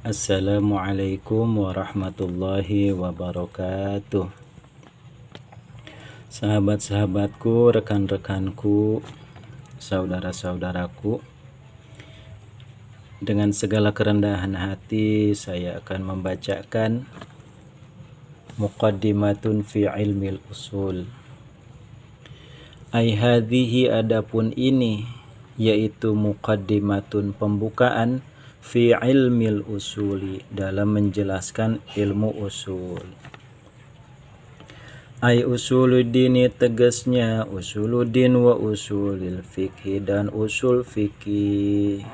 Assalamualaikum warahmatullahi wabarakatuh. Sahabat-sahabatku, rekan-rekanku, saudara-saudaraku, dengan segala kerendahan hati saya akan membacakan Muqaddimatun fi ilmil usul. Ai hadhihi, adapun ini, yaitu muqaddimatun, pembukaan, fi ilmil usuli, dalam menjelaskan ilmu usul. Ai usuluddini, tegasnya usuluddin, wa usulil fikhi, dan usul fikih.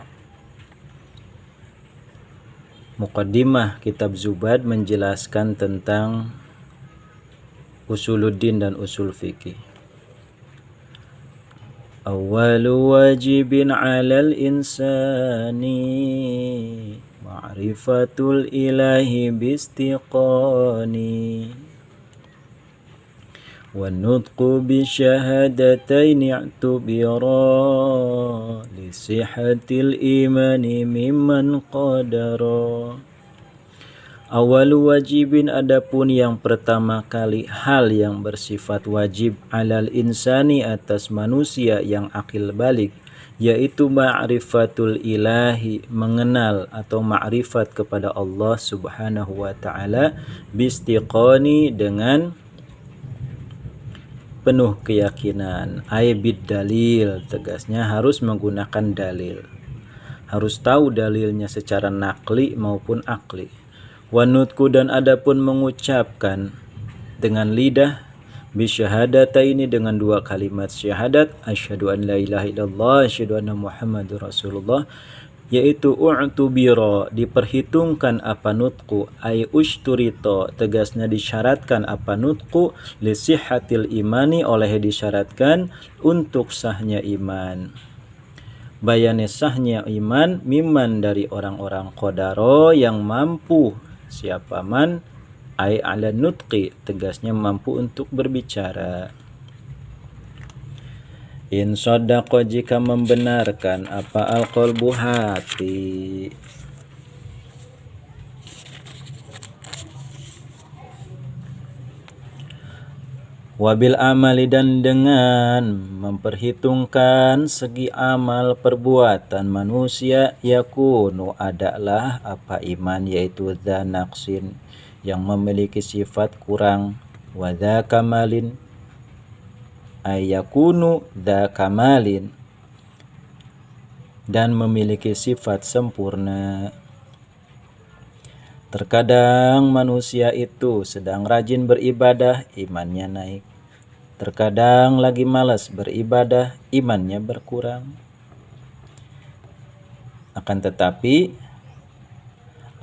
Muqaddimah kitab Zubad menjelaskan tentang usuluddin dan usul fikih. Awwalu wajibin 'alal insani ma'rifatul ilahi bistiqani wa nutqu bi syahadataini i'tubira li sihhatil imani mimman qadara. Awalu wajibin, adapun yang pertama kali hal yang bersifat wajib, alal insani, atas manusia yang akil balik, yaitu ma'rifatul ilahi, mengenal atau ma'rifat kepada Allah subhanahu wa ta'ala, bistiqani, dengan penuh keyakinan, bid dalil, tegasnya harus menggunakan dalil, harus tahu dalilnya secara nakli maupun akli. Wanutku, dan adapun mengucapkan dengan lidah, bisyahadataini, dengan dua kalimat syahadat, asyhadu an la ilaha illallah, asyhadu anna muhammadur rasulullah, yaitu u'tubira, diperhitungkan apa nutku, ay ushturito, tegasnya disyaratkan apa nutku, li sihhatil imani, oleh disyaratkan untuk sahnya iman. Bayane sahnya iman, miman, dari orang-orang qadaro, yang mampu, siapa man, ay ala nutqi, tegasnya mampu untuk berbicara. In shaddaqa, jika membenarkan, apa al-qalbu, hati. Wabil amali, dan dengan memperhitungkan segi amal perbuatan manusia, yakunu, adalah apa iman, yaitu dza naqsin, yang memiliki sifat kurang, wa dza kamalin, yakunu dza kamalin, dan memiliki sifat sempurna. Terkadang manusia itu sedang rajin beribadah, imannya naik. Terkadang lagi malas beribadah, imannya berkurang. Akan tetapi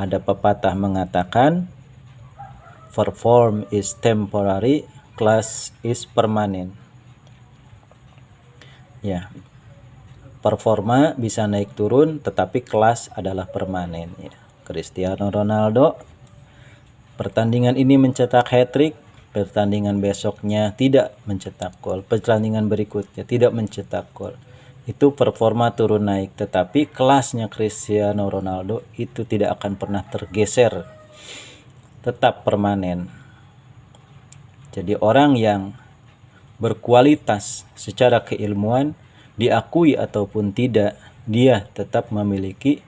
ada pepatah mengatakan, perform is temporary, class is permanent. Ya, performa bisa naik turun, tetapi kelas adalah permanen. Ya. Cristiano Ronaldo pertandingan ini mencetak hat-trick, pertandingan besoknya tidak mencetak gol, pertandingan berikutnya tidak mencetak gol. Itu performa turun naik, tetapi kelasnya Cristiano Ronaldo itu tidak akan pernah tergeser, tetap permanen. Jadi orang yang berkualitas secara keilmuan, diakui ataupun tidak, dia tetap memiliki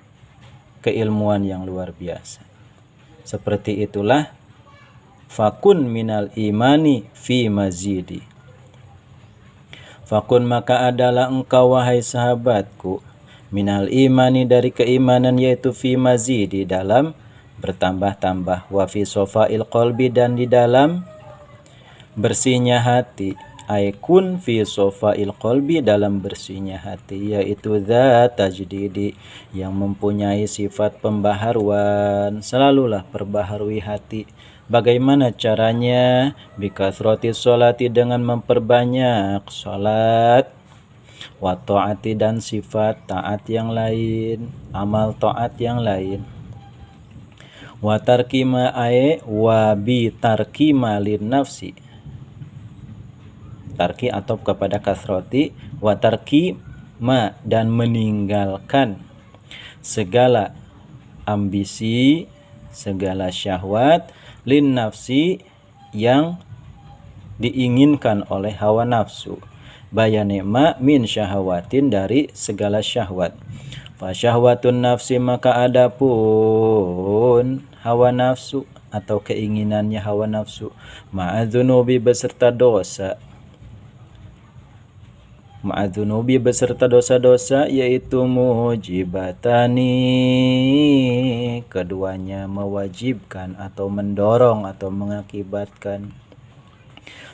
keilmuan yang luar biasa. Seperti itulah fakun minal imani fi mazidi. Fakun, maka adalah engkau wahai sahabatku, minal imani, dari keimanan, yaitu fi mazidi, dalam bertambah-tambah, wa fi sofail qalbi, dan di dalam bersihnya hati, aikun fi sofail qalbi, dalam bersihnya hati, yaitu zat tajdidi, yang mempunyai sifat pembaharuan, selalulah perbaharui hati. Bagaimana caranya? Bikasroti sholati, dengan memperbanyak sholat, wa ta'ati, dan sifat taat yang lain, amal taat yang lain, wa tarkima wa bi tarkima lin nafsi, tarki atau kepada kasroti, wa tarki ma, dan meninggalkan segala ambisi, segala syahwat, lin nafsi, yang diinginkan oleh hawa nafsu, bayanema min syahwatin, dari segala syahwat. Fa syahwatun nafsi, maka adapun hawa nafsu atau keinginannya hawa nafsu, ma'adzunubi, beserta dosa, ma'adzunubi, beserta dosa-dosa, yaitu mujibatani, keduanya mewajibkan atau mendorong atau mengakibatkan.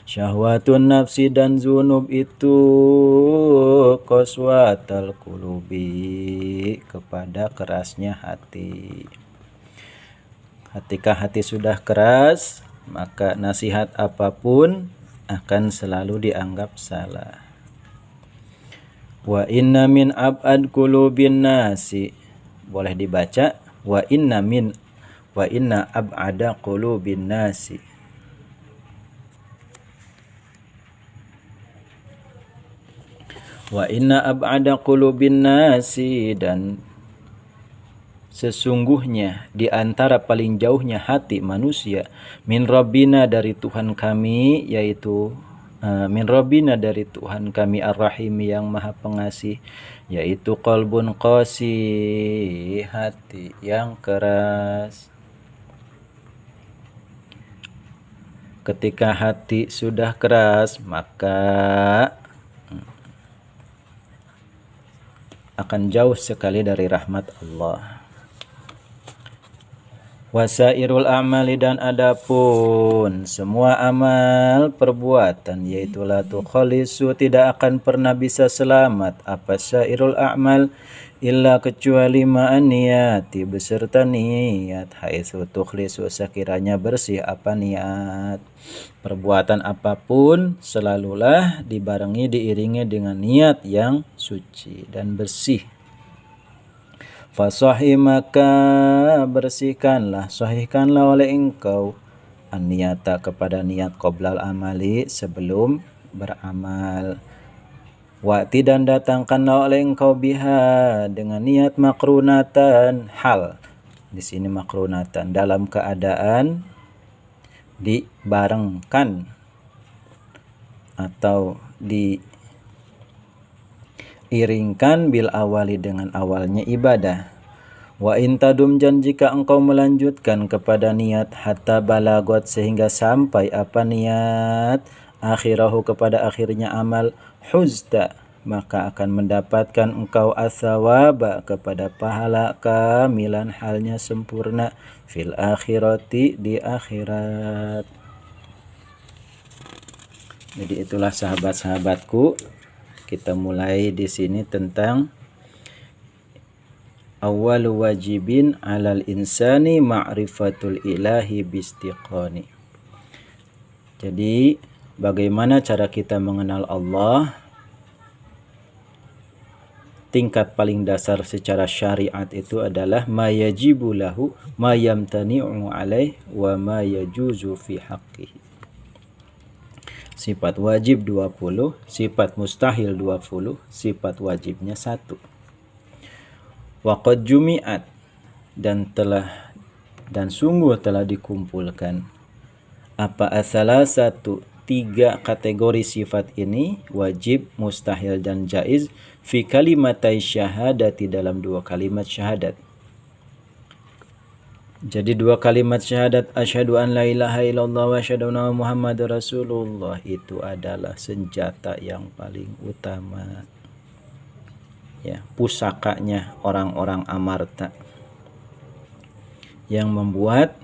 Syahwatun nafsi, dan zunub itu qaswatal qulubi, kepada kerasnya hati. Ketika hati sudah keras, maka nasihat apapun akan selalu dianggap salah. Wa inna min ab'ad qulubin nasi, boleh dibaca wa inna ab'ada qulubin nasi. Wa inna ab'ada qulubin nasi, dan sesungguhnya di antara paling jauhnya hati manusia, min rabbina, dari Tuhan kami, yaitu min rabbina, dari Tuhan kami, ar-rahim, yang maha pengasih, yaitu qalbun qasi, hati yang keras. Ketika hati sudah keras, maka akan jauh sekali dari rahmat Allah. Wasairul a'mali, dan adapun semua amal perbuatan, yaitu la tukhalisu, tidak akan pernah bisa selamat apa sairul a'mal, illa kecuali ma'an niyati, beserta niat, haitsu tukhlisu, sekiranya bersih apa niat. Perbuatan apapun selalulah dibarengi, diiringi dengan niat yang suci dan bersih. Fasahi, maka bersihkanlah, sahihkanlah oleh engkau, an-niyata, kepada niat, qoblal amali, sebelum beramal. Wa'ti, dan datangkanlah oleh engkau, biha, dengan niat, makrunatan, hal, di sini makrunatan, dalam keadaan dibarengkan atau diiringkan, bil awali, dengan awalnya ibadah. Wa intadum, dan jika engkau melanjutkan kepada niat, hatta balagot, sehingga sampai apa niat, akhirahu, kepada akhirnya amal, huzta, maka akan mendapatkan engkau asawaba, kepada pahala kamilan, halnya sempurna, fil akhirati, di akhirat. Jadi itulah sahabat-sahabatku, kita mulai di sini tentang awal wajibin alal insani ma'rifatul ilahi bistiqani. Jadi bagaimana cara kita mengenal Allah? Tingkat paling dasar secara syariat itu adalah ma yajibu lahu, ma yamtani'u alaih, wa ma yajuzu fi haqqihi. Sifat wajib 20, sifat mustahil 20, sifat wajibnya 1. Wa qad jumi'at, dan sungguh telah dikumpulkan apa asalah 3 kategori sifat ini, wajib, mustahil, dan jaiz, fi kalimatai syahadati, dalam 2 kalimat syahadat. Jadi 2 kalimat syahadat, asyhadu an la ilaha illallah wa asyhadu anna muhammadar rasulullah, itu adalah senjata yang paling utama, ya, pusakanya orang-orang Amarta yang membuat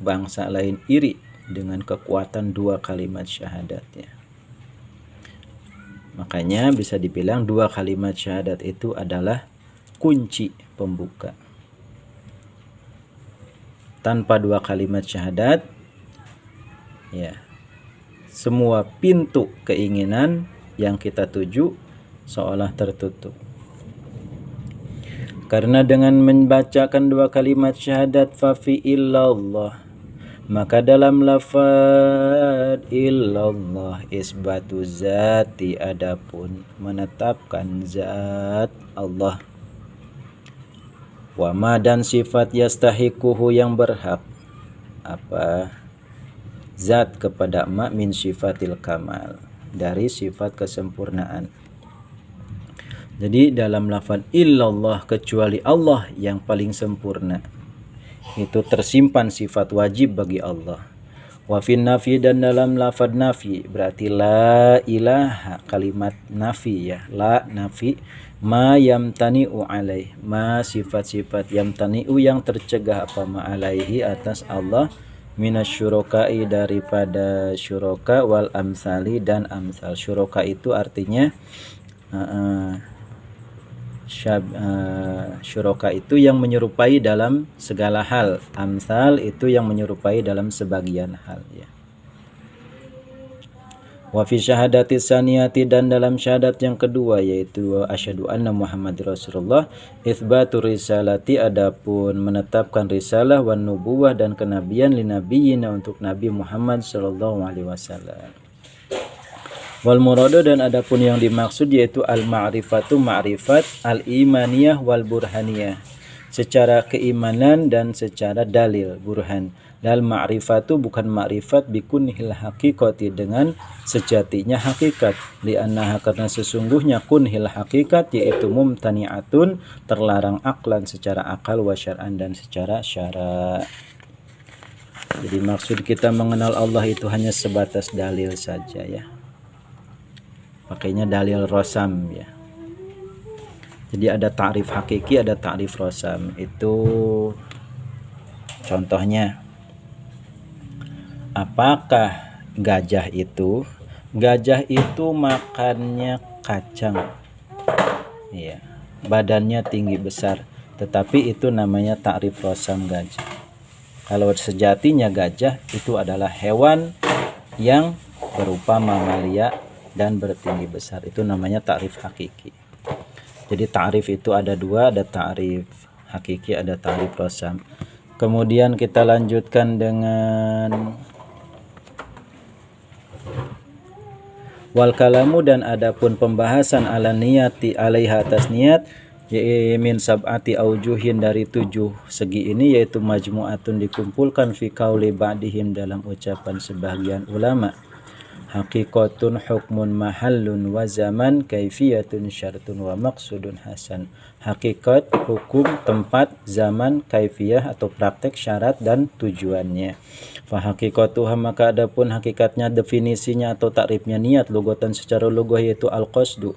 bangsa lain iri dengan kekuatan 2 kalimat syahadat, ya. Makanya bisa dibilang 2 kalimat syahadat itu adalah kunci pembuka. Tanpa 2 kalimat syahadat, ya, semua pintu keinginan yang kita tuju seolah tertutup. Karena dengan membacakan 2 kalimat syahadat, fa fi illallah, maka dalam lafaz illallah isbatu zati, adapun menetapkan zat Allah. Wa ma dan sifat yastahiquhu yang berhak apa zat kepada ma min sifatil kamal, dari sifat kesempurnaan. Jadi dalam lafaz illallah, kecuali Allah yang paling sempurna, itu tersimpan sifat wajib bagi Allah. Wa fin nafi, dan dalam lafaz nafi berarti la ilaha, kalimat nafi ya, la nafi, ma yamtani'u alaih, ma sifat-sifat yamtani'u yang tercegah apa ma alaihi atas Allah, minasyurokai daripada syuroka, wal amsali dan amsal. Syuroka itu artinya syuroka itu yang menyerupai dalam segala hal, amsal itu yang menyerupai dalam sebagian hal ya. Wa fi syahadati saniyati, dan dalam syahadat yang kedua yaitu asyhadu anna Muhammad Rasulullah, itsbatu risalati, adapun menetapkan risalah, wan nubuwah dan kenabian, linabiyina untuk Nabi Muhammad sallallahu alaihi wasallam. Wal muradu, dan adapun yang dimaksud yaitu al ma'rifatu, ma'rifat, al imaniyah wal burhaniyah, secara keimanan dan secara dalil burhan. Dal ma'rifatu bukan ma'rifat bikunhil haqiqati, dengan sejatinya hakikat, li'annaha karena sesungguhnya kunhil hakikat yaitu mumtani'atun, terlarang aklan secara akal, wa syar'an dan secara syara. Jadi maksud kita mengenal Allah itu hanya sebatas dalil saja ya. Pakainya dalil rosam ya. Jadi ada ta'rif hakiki, ada ta'rif rosam. Itu contohnya, apakah gajah itu makannya kacang ya, badannya tinggi besar, tetapi itu namanya ta'rif rosam gajah. Kalau sejatinya gajah itu adalah hewan yang berupa mamalia dan bertinggi besar, itu namanya ta'rif hakiki. Jadi ta'rif itu ada dua, ada ta'rif hakiki, ada ta'rif rosam. Kemudian kita lanjutkan dengan wal kalamu, dan adapun pembahasan ala niyati, alaiha atas niat, min sab'ati aujuhin, dari 7 segi ini, yaitu majmu'atun dikumpulkan fi qauli ba'dihim dalam ucapan sebagian ulama. Haqiqatun hukmun mahallun wa zaman, kaifiyatun syartun wa maqsudun hasan. Hakikat, hukum, tempat, zaman, kaifiyah atau praktek, syarat dan tujuannya. Fa haqiqatuha, maka adapun hakikatnya, definisinya atau takrifnya niat lugatan secara lugah yaitu al-qasdu,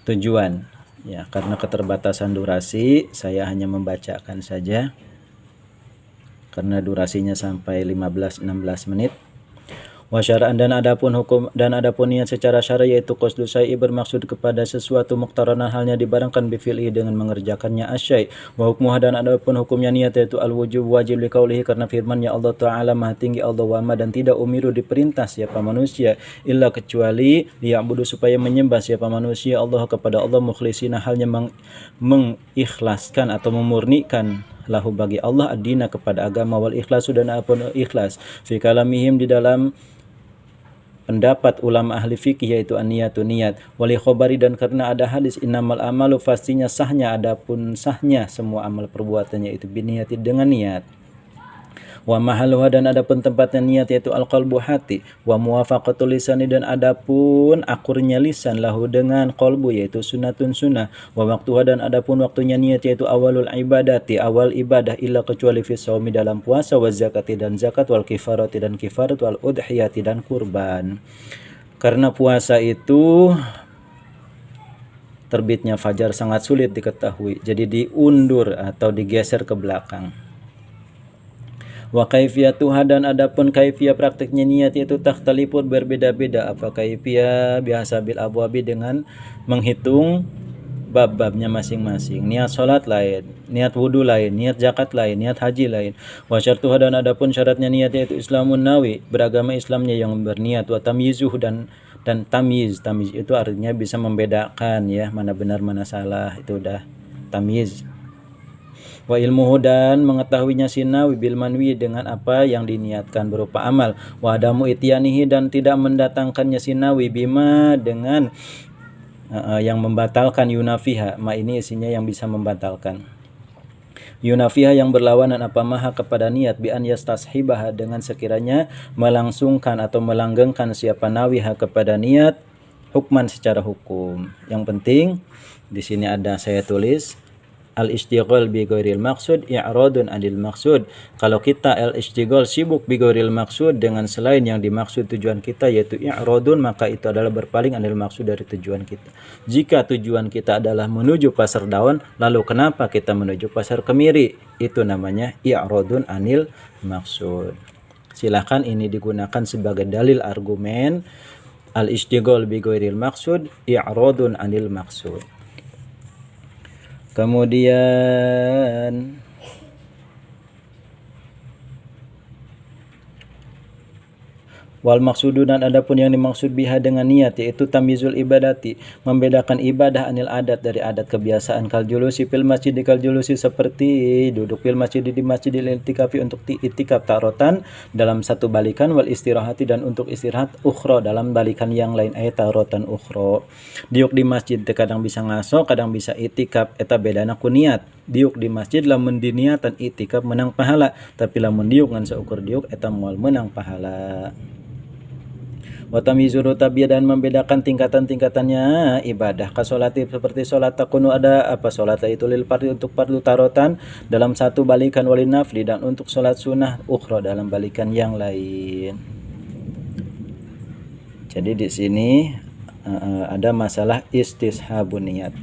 tujuan. Ya, karena keterbatasan durasi saya hanya membacakan saja karena durasinya sampai 15-16 menit. Wa syara'an, dan adapun hukum, dan adapun niat secara syara yaitu qasdu syai'i, bermaksud kepada sesuatu, muqtaranan halnya dibarengkan bifil'i dengan mengerjakannya asyai'. Wa hukmuha, dan adapun hukumnya niat yaitu al-wujub, wajib, liqaulihi karena firman-Nya Allah Ta'ala Maha tinggi Allah, wa ma, dan tidak umiru diperintah siapa manusia illa kecuali liya'budu supaya menyembah siapa manusia Allah kepada Allah, mukhlisina halnya mengikhlaskan atau memurnikan lahu bagi Allah, ad-dina kepada agama, wal ikhlasu, dan apun ikhlas, fi kalamihim di dalam pendapat ulama ahli fikih yaitu an-niyatu niat, wali khobari, dan karena ada hadis innamal amalu, pastinya sahnya, adapun sahnya semua amal perbuatannya itu biniyati, dengan niat. Wa mahalluha, dan adapun tempatnya niat yaitu al-qalbu, hati, wa muwafaqatul lisani, dan adapun akurnya lisan lahu dengan qalbu yaitu sunnatun sunnah, wa waktuha, dan adapun waktunya niat yaitu awalul ibadati, awal ibadah, illa kecuali fi shaumi dalam puasa, wa zakati dan zakat, wal kifarati dan kifarat, wal udhiyati dan kurban. Karena puasa itu terbitnya fajar sangat sulit diketahui, jadi diundur atau digeser ke belakang. Wa kaifiyatuha, dan adapun kaifiyah praktiknya niat yaitu takhtalifun, berbeda-beda. Apa kaifiyah biasa bil abwabi, dengan menghitung bab-babnya masing-masing. Niat salat lain, niat wudu lain, niat zakat lain, niat haji lain. Wa syartuha, dan adapun syaratnya niat yaitu islamun nawi, beragama Islamnya yang berniat, wa tamyizuh, dan tamyiz itu artinya bisa membedakan ya mana benar mana salah, itu udah tamyiz. Wa ilmuhu, dan mengetahuinya sinawi bil manwi, dengan apa yang diniatkan berupa amal. Wa adamu ityanihi, dan tidak mendatangkannya sinawi bima, dengan yang membatalkan yunafiha. Ma ini isinya yang bisa membatalkan. Yunafiha yang berlawanan apa maha kepada niat bi an yastashibaha dengan sekiranya melangsungkan atau melanggengkan siapa nawiha kepada niat hukman secara hukum. Yang penting di sini ada saya tulis al-istighal bi ghairil maqsud i'radun anil maqsud. Kalau kita al-istighal sibuk bi ghairil maqsud dengan selain yang dimaksud tujuan kita yaitu i'radun, maka itu adalah berpaling anil maqsud dari tujuan kita. Jika tujuan kita adalah menuju pasar daun, lalu kenapa kita menuju pasar kemiri? Itu namanya i'radun anil maqsud. Silakan ini digunakan sebagai dalil argumen al-istighal bi ghairil maqsud i'radun anil maqsud. Kemudian wal maksudu dan adapun yang dimaksud biha dengan niat yaitu tamyizul ibadati, membedakan ibadah anil adat dari adat kebiasaan. Kal julusi fil masjid, kal julusi seperti duduk fil masjid di masjidil itikafi untuk itikaf tarotan dalam satu balikan, wal istirahati dan untuk istirahat ukhra dalam balikan yang lain, ayat tarotan ukhra. Diuk di masjid kadang bisa ngaso kadang bisa itikaf, eta bedana ku niat. Diuk di masjid lamun diniatan itikaf menang pahala, tapi lamun diuk ngan seukur diuk eta moal menang pahala. Watamizuru tabiyah dan membedakan tingkatan-tingkatannya ibadah. Kasolati seperti sholat takunu ada apa sholat itu lil fardi untuk fardu tarotan dalam satu balikan, walin nafli dan untuk sholat sunnah ukhra dalam balikan yang lain. Jadi di sini ada masalah istishabun niat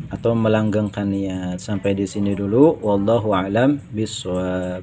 atau melanggengkan niat. Sampai di sini dulu. Wallahu a'lam bishawab.